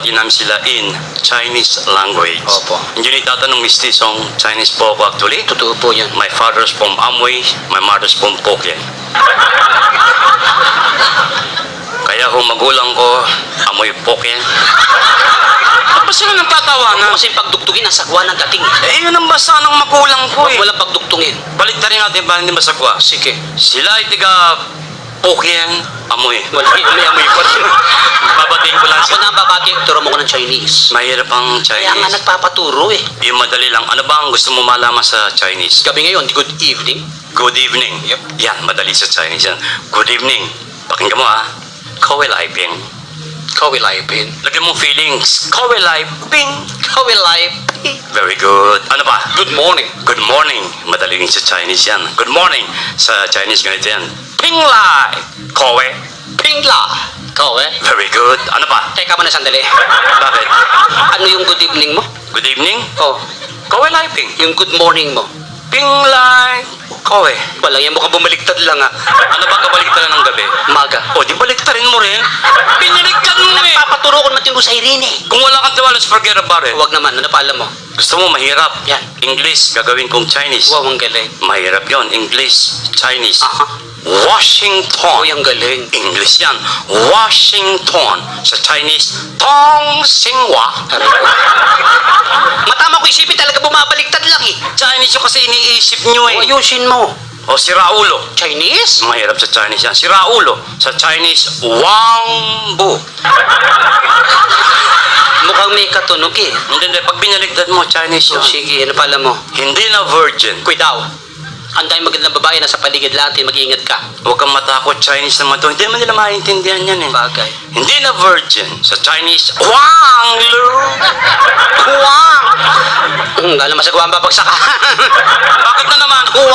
Namin sila in Chinese language. Opo. Hindi tatanong mistisong Chinese po ako actually. Totoo po yan. My father's from Amoy, my mother's from Pokien. Kaya kung magulang ko, Amoy Pokien. Ba't ba sila nang tatawanan? Kasi pagdugtungin, ang sagwa ng dating. Eh, yun ang basa ng magulang ko Huwag eh. walang pagdugtungin. Baliktarin natin para hindi masagwa. Sige. Sila ay tiga Pokien, Amoy. Wala, may amoy pa rin. Babatiin ko lang Ako na ang babati, turo mo ko ng Chinese. Mahirap ang Kaya nga Chinese. nagpapaturo eh. Yung madali lang. Ano ba ang gusto mo malaman sa Chinese? Gabi ngayon, good evening. Good evening. Yep. Yan, madali sa Chinese yan. Good evening. Pakinggan mo ha. Kowe lai ping. Kowe lai pin. Lagyan mo feelings. Kowe lai ping. Kowe lai pin. Very good. Ano pa? Good morning. Good morning. Madali rin sa Chinese yan. Good morning. Sa Chinese ganito yan. Ping lai. Kowe. Pingla. Kowe. Very good. Ano pa? Teka mo na sandali. Bakit? Ano yung good evening mo? Good evening. Oh, Kowe lai ping. yung good morning mo. Ping lai. Kowe. Wala, yan mukhang bumaliktad lang ah. Ano ba kabaliktaran ng gabi? Maga. O, di baliktarin mo rin. Pinaliktad mo eh. Nagpapaturo ko naman tinuro sa Irene eh. Kung wala kang tiwala, forget about it. Huwag naman, ano pa alam mo? Gusto mo mahirap? Yan. English, gagawin kong Chinese. Wow, ang galing. Mahirap yon. English, Chinese. Aha. Washington. Uy, ang galing. English yan. Washington. Sa Chinese, Tong Xinhua. Aray ko. Matama ko isipin talaga bumabaliktad lang eh. Chinese yung kasi iniisip nyo O, eh. ayusin mo. O, si Raulo. Chinese? Mahirap sa Chinese yan. Si Raulo. Sa Chinese, Wang Bu. Mukhang may katunog eh. Hindi. Pag binaligtad mo, Chinese So, yun. sige, ano pa alam mo? Hindi na virgin. Kuy daw. Ang dahil magandang babae na sa paligid natin, mag-iingat ka. Huwag kang matakot, Chinese naman to. Hindi man nila maintindihan yan eh. Bagay. Hindi na virgin. Sa Chinese, Wang Lu. Wang. Lalo masagawa ang babagsak ka. Bakit na naman? Huwag